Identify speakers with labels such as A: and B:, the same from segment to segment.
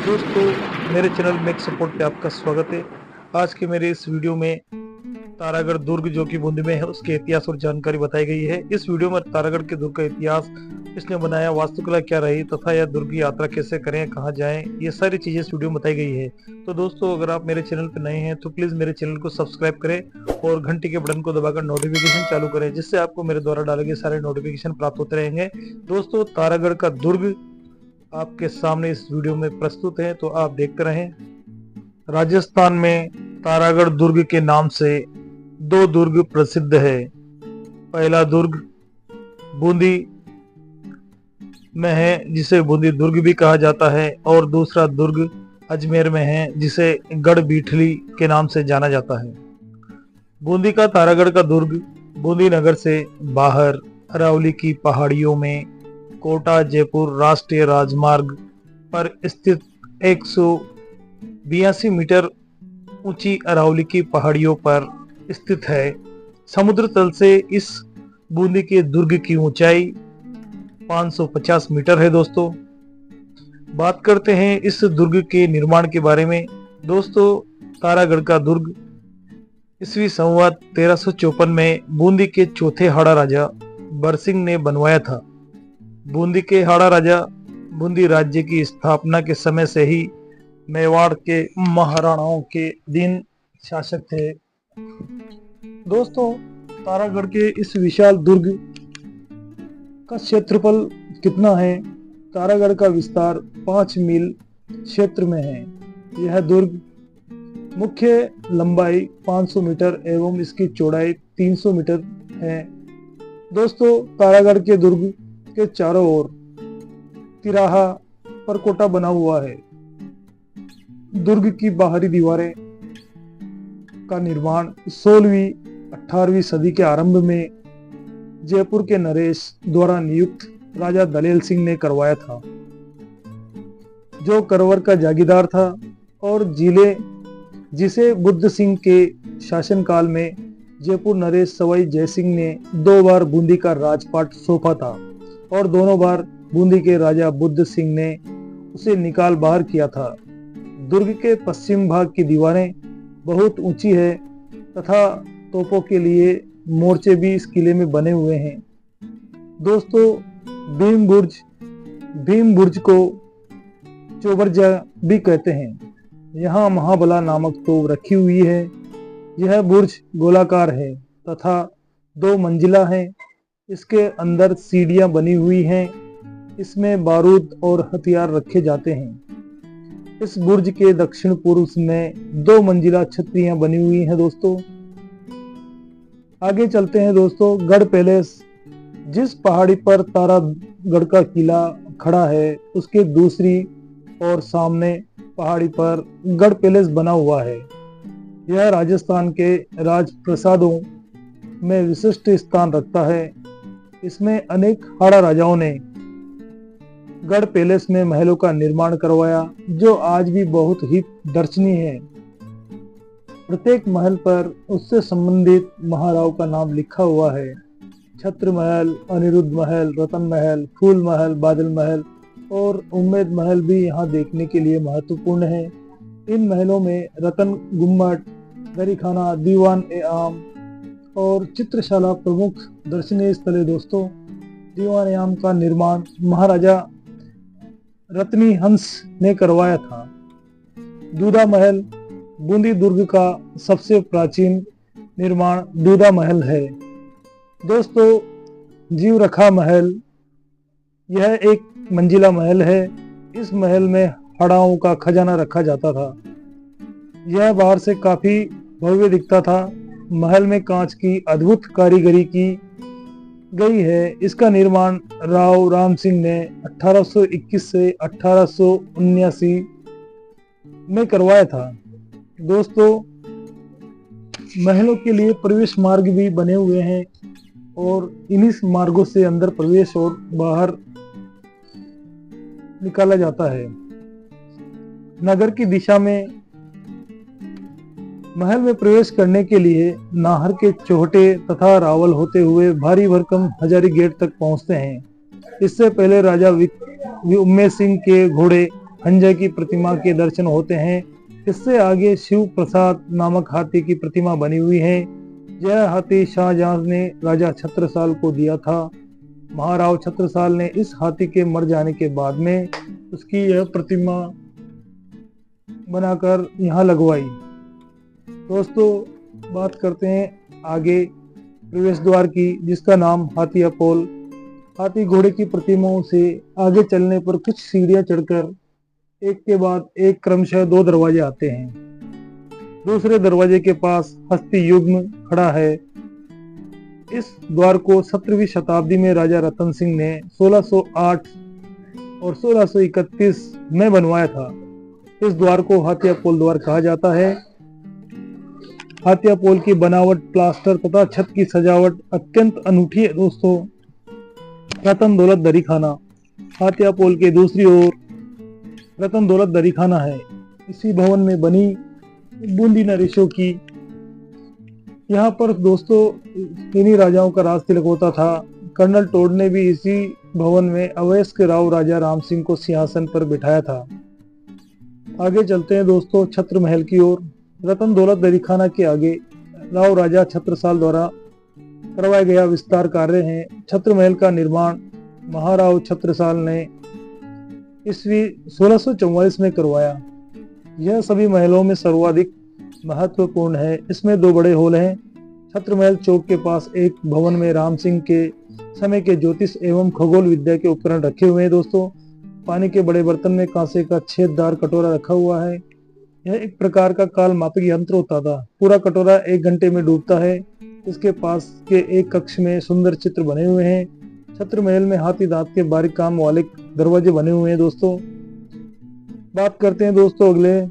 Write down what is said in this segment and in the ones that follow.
A: दोस्तों, मेरे channel make support पे आपका स्वागत है। आज के मेरे इस वीडियो में तारागढ़ दुर्ग जो कि बूंदी में है उसके इतिहास और जानकारी बताई गई है। इस वीडियो में तारागढ़ के दुर्ग का इतिहास, इसने बनाया, वास्तुकला क्या रही तथा यह दुर्ग की यात्रा कैसे करें, कहाँ जाएं, ये सारी चीजें इस वीडियो में बताई गई है। तो दोस्तों, अगर आप मेरे चैनल पर नए हैं तो प्लीज मेरे चैनल को सब्सक्राइब करें और घंटी के बटन को दबाकर नोटिफिकेशन चालू करें, जिससे आपको मेरे द्वारा डाले गए सारे नोटिफिकेशन प्राप्त होते रहेंगे। दोस्तों, तारागढ़ का दुर्ग आपके सामने इस वीडियो में प्रस्तुत है, तो आप देखते रहें। राजस्थान में तारागढ़ दुर्ग के नाम से दो दुर्ग प्रसिद्ध है। पहला दुर्ग बूंदी में है, जिसे बूंदी दुर्ग भी कहा जाता है, और दूसरा दुर्ग अजमेर में है, जिसे गढ़ बीठली के नाम से जाना जाता है। बूंदी का तारागढ़ का दुर्ग बूंदी नगर से बाहर अरावली की पहाड़ियों में कोटा जयपुर राष्ट्रीय राजमार्ग पर स्थित 182 मीटर ऊंची अरावली की पहाड़ियों पर स्थित है। समुद्र तल से इस बूंदी के दुर्ग की ऊंचाई 550 मीटर है। दोस्तों, बात करते हैं इस दुर्ग के निर्माण के बारे में। दोस्तों, तारागढ़ का दुर्ग ईस्वी संवत 1354 में बूंदी के चौथे हाड़ा राजा बरसिंह ने बनवाया था। बूंदी के हाड़ा राजा बूंदी राज्य की स्थापना के समय से ही मेवाड़ के महाराणाओं के दिन शासक थे। दोस्तों, तारागढ़ के इस विशाल दुर्ग का क्षेत्रफल कितना है? तारागढ़ का विस्तार 5 मील क्षेत्र में है। यह दुर्ग मुख्य लंबाई 500 मीटर एवं इसकी चौड़ाई 300 मीटर है। दोस्तों, तारागढ़ के दुर्ग के चारों ओर तिराहा परकोटा बना हुआ है। दुर्ग की बाहरी दीवारें का निर्माण 16वीं 18वीं सदी के आरंभ में जयपुर के नरेश द्वारा नियुक्त राजा दलेल सिंह ने करवाया था, जो करवर का जागीरदार था, और जिसे बुद्ध सिंह के शासनकाल में जयपुर नरेश सवाई जयसिंह ने 2 बार बूंदी का राजपाट सौंपा था, और दोनों बार बूंदी के राजा बुद्ध सिंह ने उसे निकाल बाहर किया था। दुर्ग के पश्चिम भाग की दीवारें बहुत ऊंची है तथा तोपों के लिए मोर्चे भी इस किले में बने हुए हैं। दोस्तों, भीम बुर्ज को चोबरजा भी कहते हैं। यहाँ महाबला नामक तोप रखी हुई है। यह बुर्ज गोलाकार है तथा 2 मंजिला है। इसके अंदर सीढ़ियां बनी हुई हैं। इसमें बारूद और हथियार रखे जाते हैं। इस बुर्ज के दक्षिण पूर्व में 2 मंजिला छतरियां बनी हुई हैं। दोस्तों, आगे चलते हैं। दोस्तों, गढ़ पैलेस, जिस पहाड़ी पर तारागढ़ का किला खड़ा है, उसके दूसरी और सामने पहाड़ी पर गढ़ पैलेस बना हुआ है। यह राजस्थान के राजप्रासादों में विशिष्ट स्थान रखता है। इसमें अनेक हाड़ा राजाओं ने गढ़ पैलेस में महलों का निर्माण करवाया, जो आज भी बहुत ही दर्शनीय है। प्रत्येक महल पर उससे संबंधित महाराव का नाम लिखा हुआ है। छत्र महल, अनिरुद्ध महल, रतन महल, फूल महल, बादल महल और उम्मेद महल भी यहाँ देखने के लिए महत्वपूर्ण है। इन महलों में रतन गुम्मट, दरीखाना, दीवान-ए-आम और चित्रशाला प्रमुख दर्शनीय स्थल है। दोस्तों, दीवान-ए-आम का निर्माण महाराजा रत्नी हंस ने करवाया था। दूधा महल, बूंदी दुर्ग का सबसे प्राचीन निर्माण दूधा महल है। दोस्तों, जीवरखा महल, यह 1 मंजिला महल है। इस महल में हड़ाओं का खजाना रखा जाता था। यह बाहर से काफी भव्य दिखता था। महल में कांच की अद्भुत कारीगरी की गई है। इसका निर्माण राव राम सिंह ने 1821 से 1879 में करवाया था। दोस्तों, महलों के लिए प्रवेश मार्ग भी बने हुए हैं और इन्हीं मार्गों से अंदर प्रवेश और बाहर निकाला जाता है। नगर की दिशा में महल में प्रवेश करने के लिए नाहर के चौहटे तथा रावल होते हुए भारी भरकम हजारी गेट तक पहुंचते हैं। इससे पहले राजा उम्मेद सिंह के घोड़े खंजय की प्रतिमा के दर्शन होते हैं। इससे आगे शिव प्रसाद नामक हाथी की प्रतिमा बनी हुई है। यह हाथी शाहजहां ने राजा छत्रसाल को दिया था। महाराव छत्रसाल ने इस हाथी के मर जाने के बाद में उसकी यह प्रतिमा बनाकर यहाँ लगवाई। दोस्तों बात करते हैं आगे प्रवेश द्वार की, जिसका नाम हाथिया पोल। हाथी घोड़े की प्रतिमाओं से आगे चलने पर कुछ सीढ़ियां चढ़कर एक के बाद एक क्रमशः 2 दरवाजे आते हैं। दूसरे दरवाजे के पास हस्ती युग्म खड़ा है। इस द्वार को 17वीं शताब्दी में राजा रतन सिंह ने 1608 और 1631 में बनवाया था। इस द्वार को हाथिया पोल द्वार कहा जाता है। हाथिया पोल की बनावट, प्लास्टर तथा छत की सजावट अत्यंत अनूठी है दोस्तों। रतन दौलत दरी खाना। हाथिया पोल के दूसरी ओर रतन दौलत दरी खाना है। इसी भवन में बनी बूंदी नरेशों की। यहाँ पर दोस्तों इन्हीं राजाओं का राज तिलक होता था। कर्नल टोड ने भी इसी भवन में अवयस्क राव राजा राम सिंह को सिंहासन पर बिठाया था। आगे चलते हैं दोस्तों छत्र महल की ओर। रतन दौलत दरी खाना के आगे राव राजा छत्रसाल द्वारा करवाया गया विस्तार कार्य है। छत्र महल का निर्माण महाराव छत्रसाल ने ईस्वी 1644 में करवाया। यह सभी महलों में सर्वाधिक महत्वपूर्ण है। इसमें 2 बड़े हॉल हैं। छत्र महल चौक के पास एक भवन में राम सिंह के समय के ज्योतिष एवं खगोल विद्या के उपकरण रखे हुए हैं दोस्तों। पानी के बड़े बर्तन में कांसे का छेददार कटोरा रखा हुआ है। यह एक प्रकार का काल मापक यंत्र होता था। पूरा कटोरा 1 घंटे में डूबता है। इसके पास के एक कक्ष में सुंदर चित्र बने हुए हैं। छत्र महल में हाथी दांत के बारीक काम वाले दरवाजे बने हुए हैं दोस्तों। बात करते हैं दोस्तों अगले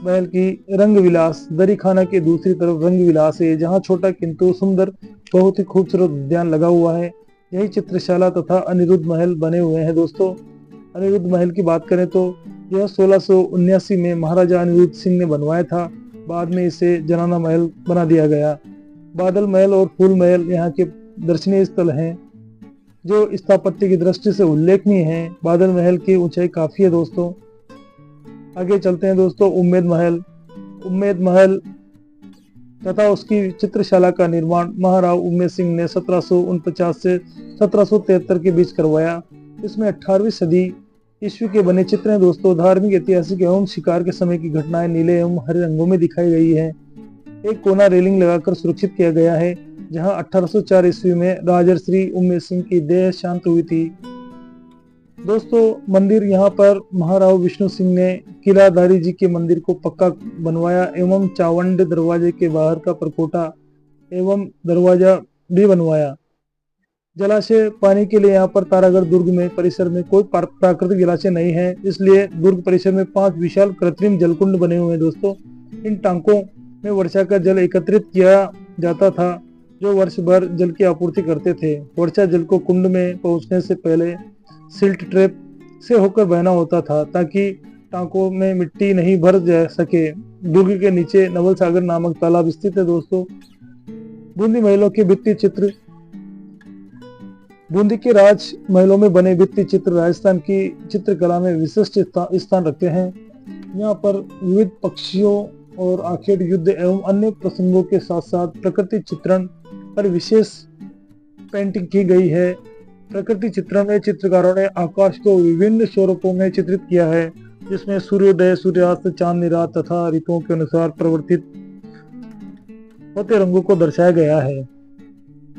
A: महल की। रंग विलास। दरी खाना के दूसरी तरफ रंग विलास है, जहाँ छोटा किंतु सुंदर बहुत ही खूबसूरत उद्यान लगा हुआ है। यही चित्रशाला तथा अनिरुद्ध महल बने हुए हैं दोस्तों। अनिरुद्ध महल की बात करें तो यह 1679 में महाराजा अनिरुद्ध सिंह ने बनवाया था। बाद में इसे जनाना महल बना दिया गया। बादल महल और फूल महल यहाँ के दर्शनीय स्थल हैं जो स्थापत्य की दृष्टि से उल्लेखनीय हैं। बादल महल की ऊंचाई काफी है दोस्तों। आगे चलते हैं दोस्तों उम्मेद महल। उम्मेद महल तथा उसकी चित्रशाला का निर्माण महाराव उम्मेद सिंह ने 1749 से 1773 के बीच करवाया। इसमें 18वीं सदी ईस्वी के बने चित्र हैं दोस्तों। धार्मिक, ऐतिहासिक एवं शिकार के समय की घटनाएं नीले एवं हरे रंगों में दिखाई गई है। एक कोना रेलिंग लगाकर सुरक्षित किया गया है, जहां 1804 ईस्वी में राजर्षि उम्मेद सिंह की देह शांत हुई थी। दोस्तों मंदिर यहाँ पर महाराव विष्णु सिंह ने किलाधारी जी के मंदिर को पक्का बनवाया एवं चावंड दरवाजे के बाहर का परकोटा एवं दरवाजा भी बनवाया। जलाशय पानी के लिए यहाँ पर तारागढ़ दुर्ग में परिसर में कोई प्राकृतिक जलाशय नहीं है, इसलिए दुर्ग परिसर में 5 विशाल कृत्रिम जलकुंड बने हुए हैं दोस्तों। इन टांकों में वर्षा का जल एकत्रित किया जाता था, जो वर्ष भर जल की आपूर्ति करते थे। वर्षा जल को कुंड में पहुंचने से पहले सिल्ट ट्रैप से होकर बहना होता था, ताकि टांकों में मिट्टी नहीं भर जा सके। दुर्ग के नीचे नवल सागर नामक तालाब स्थित है दोस्तों। बूंदी महलों के भित्ति चित्र। बूंदी के राज महलों में बने भित्ति चित्र राजस्थान की चित्रकला में विशिष्ट स्थान रखते हैं। यहाँ पर विविध पक्षियों और आखेट, युद्ध एवं अन्य प्रसंगों के साथ साथ प्रकृति चित्रण पर विशेष पेंटिंग की गई है। प्रकृति चित्रण में चित्रकारों ने आकाश को विभिन्न स्वरूपों में चित्रित किया है, जिसमें सूर्योदय, सूर्यास्त, चांदनी रात तथा ऋतुओं के अनुसार परिवर्तित होते रंगों को दर्शाया गया है।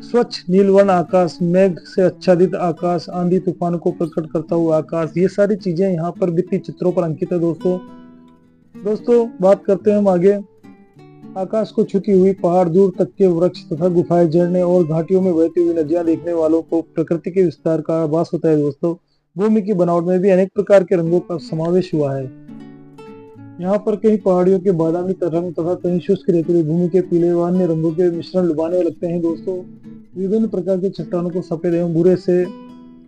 A: स्वच्छ नीलवर्ण आकाश, मेघ से आच्छादित आकाश, आंधी तूफान को प्रकट करता हुआ आकाश, ये सारी चीजें यहाँ पर भित्ति चित्रों पर अंकित है दोस्तों बात करते हैं हम आगे। आकाश को छूती हुई पहाड़, दूर तक के वृक्ष तथा गुफाएं, झरने और घाटियों में बहती हुई नदियां देखने वालों को प्रकृति के विस्तार का आभास होता है दोस्तों। भूमि की बनावट में भी अनेक प्रकार के रंगों का समावेश हुआ है। यहाँ पर कई पहाड़ियों के बादामी रंग तथा कहीं शुष्क रेतीली भूमि के पीले व अन्य रंगों के मिश्रण लुभाने लगते हैं दोस्तों। विभिन्न प्रकार के चट्टानों को सफेद एवं भूरे से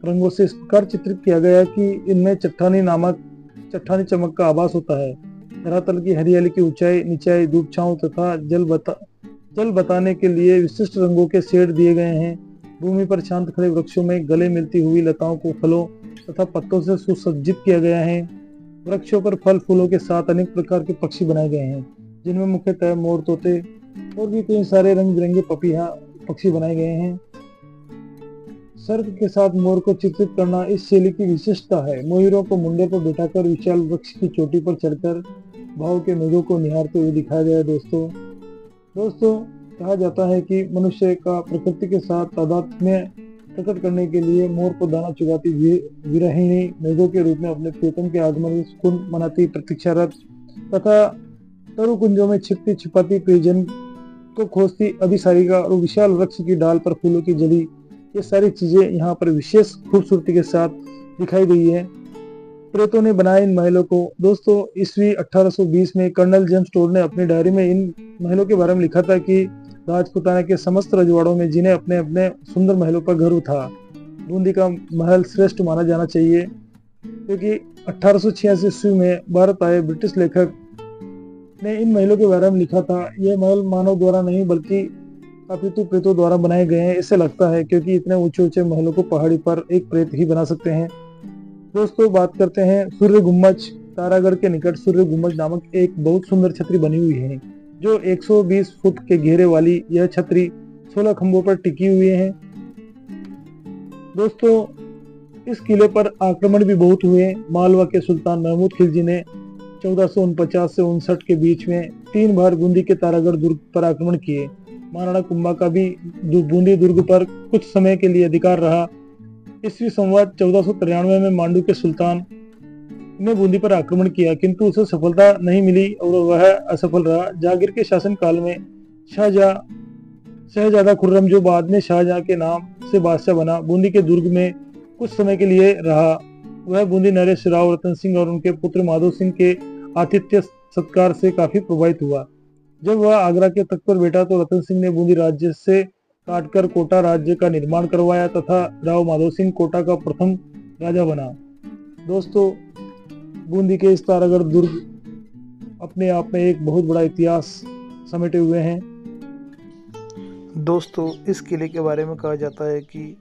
A: रंगों से इस प्रकार चित्रित किया गया कि इनमें चट्टानी चमक का आभास होता है। धरातल की हरियाली की ऊंचाई, निचाई, धूप छांव तथा जल बताने के लिए विशिष्ट रंगों के शेड दिए गए हैं। भूमि पर शांत खड़े वृक्षों में गले मिलती हुई लताओं को फलों तथा पत्तों से सुसज्जित किया गया है। वृक्षों पर फल फूलों के साथ अनेक प्रकार के पक्षी बनाए गए हैं, जिनमें मुख्यतः मोर, तोते और भी कई सारे रंग बिरंगे पक्षी बनाए गए हैं। सर्प के साथ मोर को चित्रित करना इस शैली की विशेषता है। मोहिरों को मुंडे पर बिठाकर विशाल वृक्ष की चोटी पर चढ़कर भाव के मेघों को निहारते हुए दिखाया गया है। दोस्तों कहा जाता है कि मनुष्य का प्रकृति के साथ तादात्म्य प्रकट करने के लिए मोर को दाना चुगाती विरहिणी मेघों के रूप में अपने प्रियतम के आगमन की सुकून मनाती प्रतीक्षारत तथा तरु कुंजों में छिपती छिपाती प्रियजन को खोजती अभिसारिका और विशाल वृक्ष की डाल पर फूलों की जली, ये सारी चीजें यहाँ पर विशेष खूबसूरती के साथ दिखाई गई है। प्रेतों ने बनाए इन महलों को। दोस्तों ईस्वी 1820 में कर्नल जेम्स टोड ने अपनी डायरी में इन महलों के बारे में लिखा था कि राजपुताना के समस्त रजवाड़ों में जिन्हें अपने अपने सुंदर महलों पर गर्व था, बूंदी का महल श्रेष्ठ माना जाना चाहिए, क्योंकि 1886 ईस्वी में भारत आए ब्रिटिश लेखक ने इन महलों के बारे में लिखा था। यह महल मानव द्वारा नहीं बल्कि कापितु प्रेतों द्वारा बनाए गए हैं। इससे लगता है क्योंकि इतने ऊंचे ऊंचे महलों को पहाड़ी पर एक प्रेत ही बना सकते हैं। दोस्तों बात करते हैं सूर्य गुम्बज। तारागढ़ के निकट सूर्य गुम्बज नामक एक बहुत सुंदर छतरी बनी हुई है, जो 120 फुट के घेरे वाली यह छतरी 16 खंभों पर टिकी हुई है। दोस्तों इस किले पर आक्रमण भी बहुत हुए। मालवा के सुल्तान महमूद खिलजी ने 1449 से 59 के बीच में 3 बार बूंदी के तारागढ़ दुर्ग पर आक्रमण किए। महाराणा कुंभा का भी बूंदी दुर्ग पर कुछ समय के लिए अधिकार रहा। ईस्वी संवत 1493 में मांडू के सुल्तान ने बूंदी पर आक्रमण किया, किंतु उसे सफलता नहीं मिली और वह असफल रहा। जहांगीर के शासन काल में शहजादा खुर्रम, जो बाद में शाहजहां के नाम से बादशाह बना, बूंदी के दुर्ग में कुछ समय के लिए रहा। वह बूंदी नरेश राव, रतन सिंह और उनके पुत्र माधव सिंह के आतिथ्य सत्कार से काफी प्रभावित हुआ। जब वह आगरा के तख्त पर बैठा तो रतन सिंह ने बूंदी राज्य से काटकर कोटा राज्य का निर्माण करवाया तथा राव माधव सिंह कोटा का प्रथम राजा बना। दोस्तों बूंदी के इस तारागढ़ दुर्ग अपने आप में एक बहुत बड़ा इतिहास समेटे हुए हैं। दोस्तों इस किले के बारे में कहा जाता है कि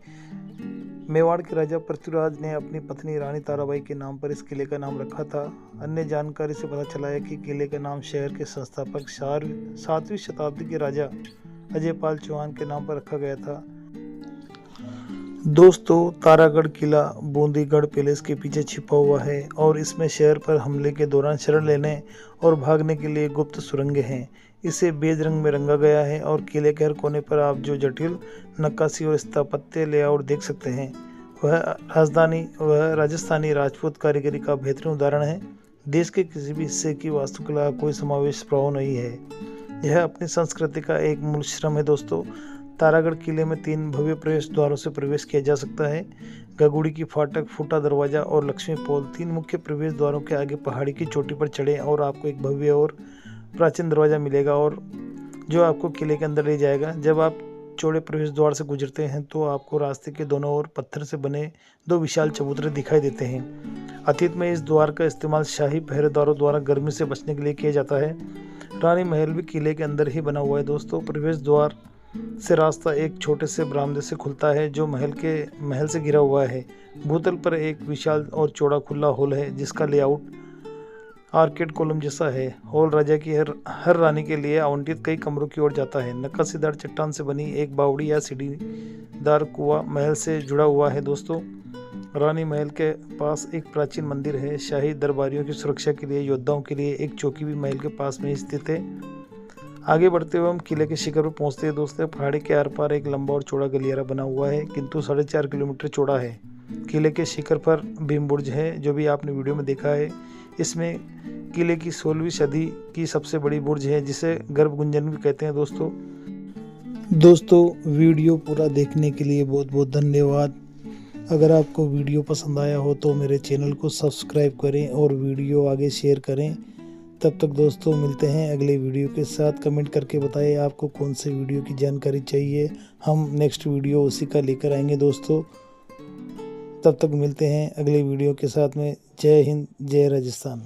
A: मेवाड़ के राजा पृथ्वीराज ने अपनी पत्नी रानी ताराबाई के नाम पर इस किले का नाम रखा था। अन्य जानकारी से पता चला है कि किले का नाम शहर के संस्थापक 7वीं शताब्दी के राजा अजयपाल चौहान के नाम पर रखा गया था। दोस्तों तारागढ़ किला बूंदीगढ़ पैलेस के पीछे छिपा हुआ है और इसमें शहर पर हमले के दौरान शरण लेने और भागने के लिए गुप्त सुरंगें हैं। इसे बेज रंग में रंगा गया है और किले के हर कोने पर आप जो जटिल नक्काशी और स्थापत्य लेआउट देख सकते हैं वह राजस्थानी राजपूत कारीगरी का बेहतरीन उदाहरण है। देश के किसी भी हिस्से की वास्तुकला का कोई समावेश प्रभाव नहीं है, यह अपनी संस्कृति का एक मूल श्रम है। दोस्तों तारागढ़ किले में 3 भव्य प्रवेश द्वारों से प्रवेश किया जा सकता है। गगुड़ी की फाटक, फूटा दरवाजा और लक्ष्मी पोल। 3 मुख्य प्रवेश द्वारों के आगे पहाड़ी की चोटी पर चढ़े और आपको एक भव्य और प्राचीन दरवाजा मिलेगा और जो आपको किले के अंदर ले जाएगा। जब आप चौड़े प्रवेश द्वार से गुजरते हैं तो आपको रास्ते के दोनों ओर पत्थर से बने 2 विशाल चबूतरे दिखाई देते हैं। अतीत में इस द्वार का इस्तेमाल शाही पहरेदारों द्वारा गर्मी से बचने के लिए किया जाता है। रानी महल भी किले के अंदर ही बना हुआ है। दोस्तों प्रवेश द्वार से रास्ता एक छोटे से बरामदे से खुलता है जो महल से घिरा हुआ है। भूतल पर एक विशाल और चौड़ा खुला हॉल है जिसका लेआउट आर्केड कॉलम जैसा है। हॉल राजा की हर रानी के लिए आवंटित कई कमरों की ओर जाता है। नक्काशीदार चट्टान से बनी एक बावड़ी या सीढ़ीदार कुआं महल से जुड़ा हुआ है। दोस्तों रानी महल के पास एक प्राचीन मंदिर है। शाही दरबारियों की सुरक्षा के लिए योद्धाओं के लिए एक चौकी भी महल के पास में स्थित है। आगे बढ़ते हुए हम किले के शिखर पर पहुंचते हैं। दोस्तों पहाड़ी के आर पार एक लंबा और चौड़ा गलियारा बना हुआ है किंतु 4.5 किलोमीटर चौड़ा है। किले के शिखर पर भीम बुर्ज है जो भी आपने वीडियो में देखा है। इसमें किले की 16वीं सदी की सबसे बड़ी बुर्ज है जिसे गर्भ गुंजन भी कहते हैं। दोस्तों वीडियो पूरा देखने के लिए बहुत बहुत धन्यवाद। अगर आपको वीडियो पसंद आया हो तो मेरे चैनल को सब्सक्राइब करें और वीडियो आगे शेयर करें। तब तक दोस्तों मिलते हैं अगले वीडियो के साथ। कमेंट करके बताएं आपको कौन से वीडियो की जानकारी चाहिए, हम नेक्स्ट वीडियो उसी का लेकर आएंगे दोस्तों। तब तक मिलते हैं अगले वीडियो के साथ में। जय हिंद, जय राजस्थान।